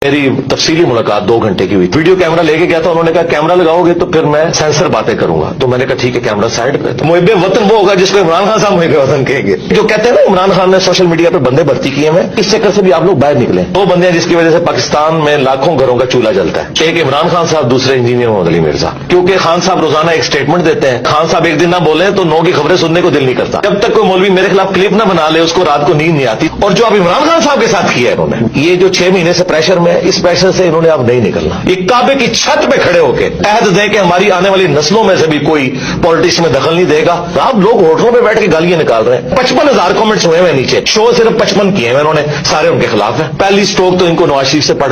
मेरी तफसीली मुलाकात 2 घंटे की हुई। वीडियो कैमरा लेके गया था, उन्होंने कहा कैमरा लगाओगे तो फिर मैं सेंसर बातें करूंगा। तो मैंने कहा ठीक है, कैमरा साइड पे। तो मुहिब्बे वतन वो होगा जिसको इमरान खान साहब मुहिब्बे वतन कहेंगे। जो कहते हैं ना इमरान खान ने सोशल मीडिया पे बंदे भर्ती किए हैं, इस चक्कर से भी आप लोग बाहर निकले। 2 बंदे हैं जिसकी वजह से पाकिस्तान में लाखों घरों का चूल्हा जलता है। एक इमरान खान साहब, दूसरे इंजीनियर मोहम्मद अली मिर्जा। क्योंकि खान साहब रोजाना एक स्टेटमेंट देते हैं, खान साहब एक दिन ना बोले तो 9 की खबरें सुनने को दिल नहीं करता। जब तक कोई मौलवी मेरे खिलाफ क्लिप ना बना ले, उसको रात को नींद नहीं आती। और जो अब इमरान खान साहब के साथ किया है इन्होंने, ये जो 6 महीने से प्रेशर में, इस प्रेशर से इन्होंने अब नहीं निकलना। ये काबे की छत पे खड़े होके अहद दें कि हमारी आने वाली नस्लों में से भी कोई पॉलिटिक्स में दखल नहीं देगा। आप लोग होटलों पे बैठ के गालियां निकाल रहे हैं। 55,000 कमेंट्स हुए हैं नीचे, शो सिर्फ 55 किए हैं इन्होंने, सारे उनके खिलाफ है। पहली स्ट्रोक तो इनको नवाज शरीफ से पड़।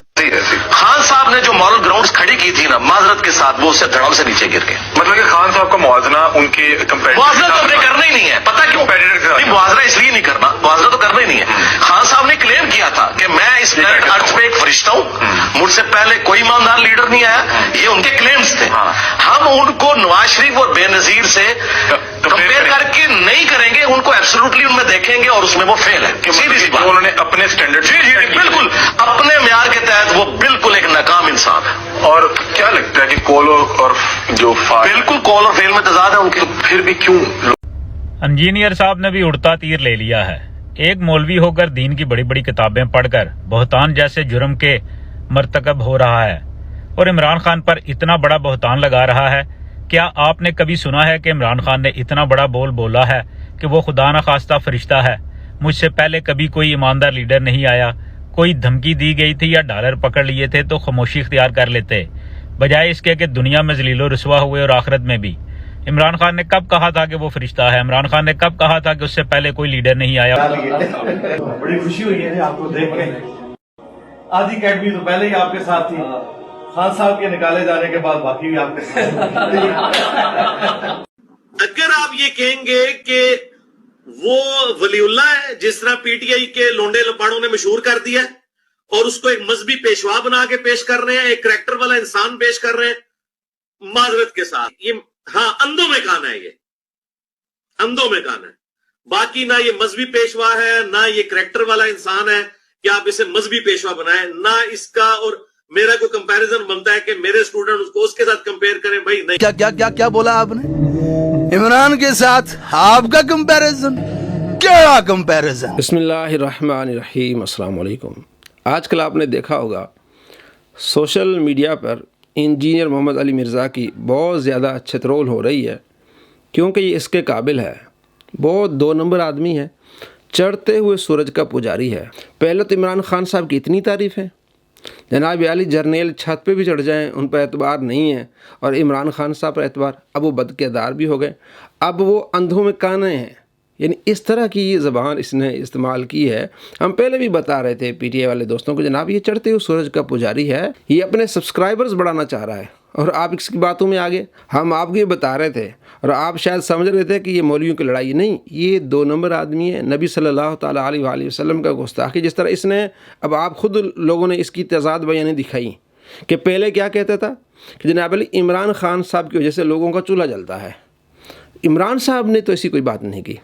खान साहब ने जो मॉरल ग्राउंड्स खड़ी की थी ना माजरत के साथ, वो उससे धड़म से नीचे गिर गए। मतलब कि खान साहब का मुआवजना उनके मुआवजा तो हमने करना ही नहीं है। पता क्यों? मुआवजा इसलिए नहीं करना, मुआवजा तो करना ही नहीं है। खान साहब ने क्लेम किया था कि मैं इस प्लेनेट अर्थ पे एक फरिश्ता हूँ, मुझसे पहले कोई ईमानदार लीडर नहीं आया। ये उनके क्लेम्स थे। हम उनको नवाज शरीफ और बेनजीर से कंपेयर करके नहीं करेंगे, उनको एब्सोल्युटली उनमें देखेंगे और उसमें वो फेल है। सीधी सी बात, उन्होंने अपने स्टैंडर्ड बिल्कुल अपने म्यार के तहत वो बिल्कुल एक नाकाम इंसान है। और क्या लगता है कि कॉल और जो बिल्कुल कॉल और फेल में तजाद है उनके। फिर भी क्यों? इंजीनियर साहब ने भी उड़ता तीर ले लिया है। एक मौलवी होकर दीन की बड़ी बड़ी किताबें पढ़कर बहतान जैसे जुर्म के मर्तकब हो रहा है और इमरान खान पर इतना बड़ा बहतान लगा रहा है। क्या आपने कभी सुना है कि इमरान खान ने इतना बड़ा बोल बोला है कि वो खुदा न खास्ता फरिश्ता है? मुझसे पहले कभी कोई ईमानदार लीडर नहीं आया। कोई धमकी दी गई थी या डॉलर पकड़ लिए थे तो खामोशी इख्तियार कर लेते, बजाय इसके कि दुनिया में जलीलो रुसवा हुए और आखिरत में भी। इमरान खान ने कब कहा था कि वो फरिश्ता है? इमरान खान ने कब कहा था कि उससे पहले कोई लीडर नहीं आया? बड़ी खुशी हुई है आपको देख के। आधी अकेडमी तो पहले ही आपके साथ थी, खान साहब के निकाले जाने के बाद बाकी भी आपके साथ। अगर आप ये कहेंगे कि वो वलीउल्लाह है जिस तरह पीटीआई के लोंडे लपाड़ों ने मशहूर कर दिया है, और उसको एक मजहबी पेशवा बना के पेश कर रहे हैं, एक करैक्टर वाला इंसान पेश कर रहे हैं, माजरत के साथ ये हाँ अंधों में कान है, ये अंधों में कान है। बाकी ना ये मजहबी पेशवा है ना ये करैक्टर वाला इंसान है कि आप इसे मजहबी पेशवा बनाएं, ना इसका और मेरा कोई कंपैरिजन बनता है कि मेरे स्टूडेंट उसको उसके साथ कंपेयर करें। भाई नहीं। क्या क्या क्या क्या बोला आपने? इमरान के साथ आपका कंपैरिजन? क्या कंपैरिजन? बिस्मिल्लाहिर्रहमानिर्रहीम, अस्सलाम वालेकुम। आजकल आपने देखा होगा सोशल मीडिया पर इंजीनियर मोहम्मद अली मिर्ज़ा की बहुत ज़्यादा छतरोल हो रही है, क्योंकि ये इसके काबिल है। बहुत 2 नंबर आदमी है, चढ़ते हुए सूरज का पुजारी है। पहले तो इमरान खान साहब की इतनी तारीफ़ है, जनाब आली जर्नेल छत पे भी चढ़ जाएं उन पर एतबार नहीं है, और इमरान खान साहब पर एतबार। अब वो बदकिरदार भी हो गए, अब वो अंधों में काने हैं। यानी इस तरह की ये ज़बान इसने इस्तेमाल की है। हम पहले भी बता रहे थे पीटीआई वाले दोस्तों को, जनाब ये चढ़ते हुए सूरज का पुजारी है, ये अपने सब्सक्राइबर्स बढ़ाना चाह रहा है, और आप इसकी बातों में आगे। हम आपको ये बता रहे थे और आप शायद समझ रहे थे कि ये मौलवियों की लड़ाई नहीं, ये 2 नंबर आदमी है। नबी सल्लल्लाहु ताला अलैहि वसल्लम का गुस्ताखी जिस तरह इसने, अब आप खुद लोगों ने इसकी तजाद बयानी दिखाई कि पहले क्या कहता था कि जनाब अली इमरान खान साहब की वजह से लोगों का चूल्हा जलता है। इमरान साहब ने तो ऐसी कोई बात नहीं की,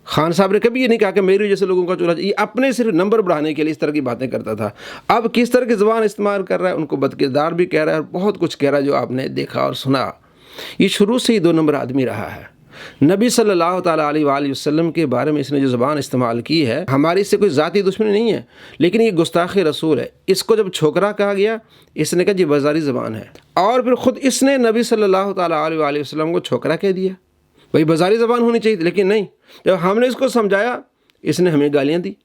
खान साहब ने कभी ये नहीं कहा कि मेरी वजह से लोगों का चूल्हा। ये अपने सिर्फ नंबर बढ़ाने के लिए इस तरह की बातें करता था। अब किस तरह की ज़बान इस्तेमाल कर रहा है, उनको बदकिरदार भी कह रहा है और बहुत कुछ कह रहा है जो आपने देखा और सुना। ये शुरू से ही 2 नंबर आदमी रहा है। नबी सल्लल्लाहु ताला अलैहि वसल्लम के बारे में इसने जो ज़बान इस्तेमाल की है, हमारी इससे कोई ज़ाती दुश्मनी नहीं है, लेकिन ये गुस्ताख़ी रसूल है। इसको जब छोकरा कहा गया, इसने कहा जी बाज़ारी ज़बान है, और फिर ख़ुद इसने नबी सल्लल्लाहु ताला अलैहि वसल्लम को छोकरा कह दिया। भाई बाज़ारी ज़बान होनी चाहिए, लेकिन नहीं। जब हमने इसको समझाया, इसने हमें गालियाँ दी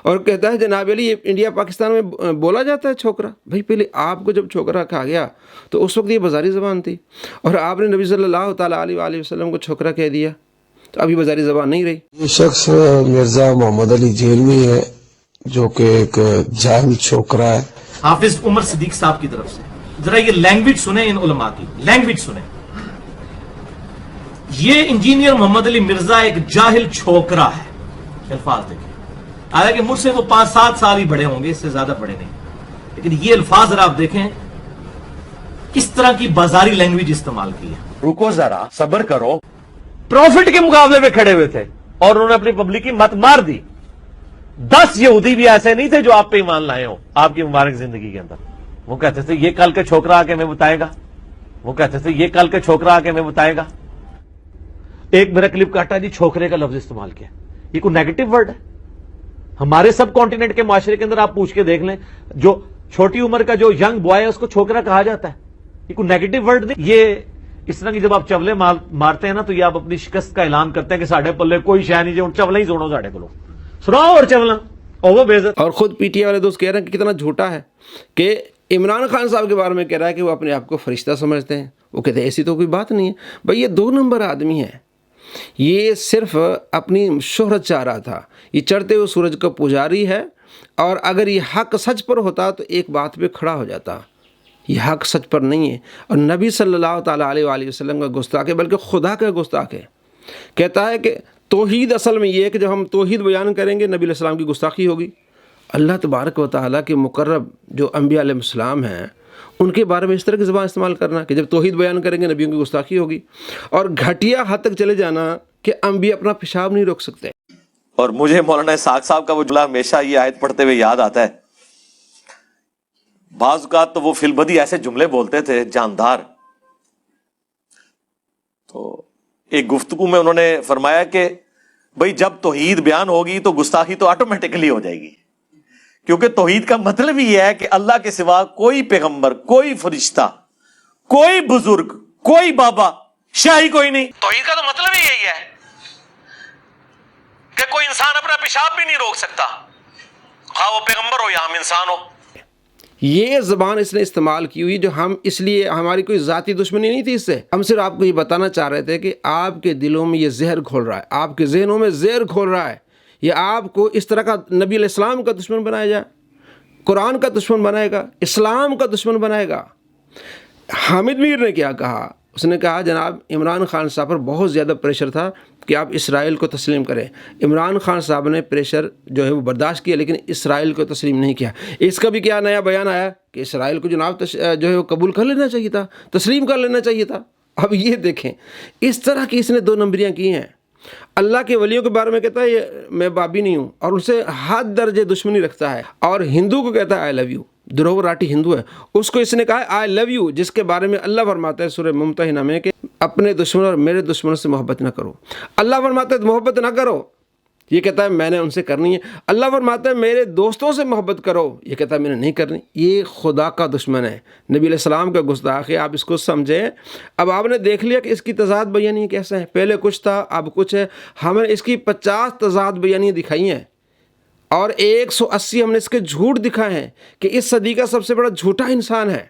और कहता है जनाब अली ये इंडिया पाकिस्तान में बोला जाता है छोकरा। भाई पहले आपको जब छोकरा कहा गया तो उस वक्त ये बाज़ारी ज़बान थी, और आपने नबी सल्लल्लाहु ताला अलैहि वसल्लम को छोकरा कह दिया, तो अभी बाज़ारी ज़बान नहीं रही। ये शख्स मिर्ज़ा मोहम्मद अली जेलवी है, जो कि एक जाहिल छोकरा है। हाफिज उमर सिद्दीक साहब की तरफ से जरा ये लैंग्वेज सुने, इन उलमा की लैंग्वेज सुने। ये इंजीनियर मोहम्मद अली मिर्जा एक जाहिल छोकरा है, अल्फाज देखें। हालांकि मुझसे वो 5-7 साल ही बड़े होंगे, इससे ज्यादा बड़े नहीं, लेकिन ये अल्फाज जरा आप देखें किस तरह की बाजारी लैंग्वेज इस्तेमाल की है। रुको जरा, सब्र करो। प्रॉफिट के मुकाबले में खड़े हुए थे और उन्होंने अपनी पब्लिक की मत मार दी। 10 یہودی بھی ایسے نہیں تھے جو آپ پہ ایمان لائے ہوں آپ کی مبارک زندگی کے اندر. وہ کہتے تھے یہ کل کے چھوکرا آ کے ہمیں بتائے گا, وہ کہتے تھے یہ کل کے چھوکرا آ کے ہمیں بتائے گا. ایک میرا کلپ کاٹا جی, چھوکرے کا لفظ استعمال کیا, یہ کوئی نیگیٹو ورڈ ہے؟ ہمارے سب کانٹیننٹ کے معاشرے کے اندر آپ پوچھ کے دیکھ لیں, جو چھوٹی عمر کا جو ینگ بوائے ہے اس کو چھوکرا کہا جاتا ہے. یہ کوئی نیگیٹو ورڈ نہیں. یہ اس طرح کی جب آپ چولے مارتے ہیں نا تو یہ آپ اپنی شکست کا اعلان کرتے ہیں کہ ساڑھے پلے کوئی شے نہیں, جو چولے ہی سنو ساڑھے کو سناؤ اور چولنا وہ بےعزت. اور خود پی ٹی آئی والے دوست کہہ رہے ہیں کہ کتنا جھوٹا ہے کہ عمران خان صاحب کے بارے میں کہہ رہا ہے کہ وہ اپنے آپ کو فرشتہ سمجھتے ہیں. وہ کہتے ہیں ایسی تو کوئی بات نہیں ہے. بھائی یہ 2 نمبر آدمی ہے, یہ صرف اپنی شہرت چاہ رہا تھا. یہ چڑھتے ہوئے سورج کا پجاری ہے, اور اگر یہ حق سچ پر ہوتا تو ایک بات پہ کھڑا ہو جاتا. یہ حق سچ پر نہیں ہے, اور نبی صلی اللہ تعالیٰ علیہ وآلہ وسلم کا گستاخ ہے, بلکہ خدا کا گستاخ ہے. کہتا ہے کہ توحید اصل میں یہ ہے کہ جب ہم توحید بیان کریں گے نبی علیہ السلام کی گستاخی ہوگی. اللہ تبارک و تعالیٰ کے مقرب جو انبیاء علیہ السلام ہیں ان کے بارے میں اس طرح کی زبان استعمال کرنا کہ جب توحید بیان کریں گے نبیوں کی گستاخی ہوگی, اور گھٹیا حد تک چلے جانا کہ انبیاء اپنا پیشاب نہیں روک سکتے. اور مجھے مولانا اسحاق صاحب کا وہ جملہ ہمیشہ یہ آیت پڑھتے ہوئے یاد آتا ہے. بعض اوقات تو وہ فی البدی ایسے جملے بولتے تھے جاندار. تو ایک گفتگو میں انہوں نے فرمایا کہ بھئی جب توحید بیان ہوگی تو گستاخی تو آٹومیٹکلی ہو جائے گی, کیونکہ توحید کا مطلب ہی ہے کہ اللہ کے سوا کوئی پیغمبر, کوئی فرشتہ, کوئی بزرگ, کوئی بابا, شاہی کوئی نہیں. توحید کا تو مطلب ہی یہی ہے کہ کوئی انسان اپنا پیشاب بھی نہیں روک سکتا, خواہ وہ پیغمبر ہو یا ہم انسان ہو. یہ زبان اس نے استعمال کی ہوئی جو ہم اس لیے, ہماری کوئی ذاتی دشمنی نہیں تھی اس سے, ہم صرف آپ کو یہ بتانا چاہ رہے تھے کہ آپ کے دلوں میں یہ زہر گھول رہا ہے, آپ کے ذہنوں میں زہر گھول رہا ہے. یہ آپ کو اس طرح کا نبی علیہ السلام کا دشمن بنایا جائے, قرآن کا دشمن بنائے گا, اسلام کا دشمن بنائے گا. حامد میر نے کیا کہا, اس نے کہا جناب عمران خان صاحب پر بہت زیادہ پریشر تھا کہ آپ اسرائیل کو تسلیم کریں. عمران خان صاحب نے پریشر جو ہے وہ برداشت کیا, لیکن اسرائیل کو تسلیم نہیں کیا. اس کا بھی کیا نیا بیان آیا کہ اسرائیل کو جناب جو ہے وہ قبول کر لینا چاہیے تھا, تسلیم کر لینا چاہیے تھا. اب یہ دیکھیں اس طرح کی اس نے 2 نمبریاں کی ہیں. اللہ کے ولیوں کے بارے میں کہتا ہے یہ میں بابی نہیں ہوں, اور ان سے حد درجے دشمنی رکھتا ہے. اور ہندو کو کہتا ہے آئی لو یو. دروور راٹی ہندو ہے, اس کو اس نے کہا ہے آئی لو یو, جس کے بارے میں اللہ فرماتا ہے سورہ ممتحنہ میں کہ اپنے دشمن اور میرے دشمنوں سے محبت نہ کرو. اللہ فرماتا ہے محبت نہ کرو, یہ کہتا ہے میں نے ان سے کرنی ہے. اللہ فرماتا ہے میرے دوستوں سے محبت کرو, یہ کہتا ہے میں نے نہیں کرنی. یہ خدا کا دشمن ہے, نبی علیہ السلام کا گستاخ ہے. آپ اس کو سمجھیں. اب آپ نے دیکھ لیا کہ اس کی تضاد بیانی کیسا ہے, پہلے کچھ تھا اب کچھ ہے. ہم نے اس کی 50 تضاد بیانیاں دکھائی ہیں, اور 180 ہم نے اس کے جھوٹ دکھائے ہیں کہ اس صدی کا سب سے بڑا جھوٹا انسان ہے.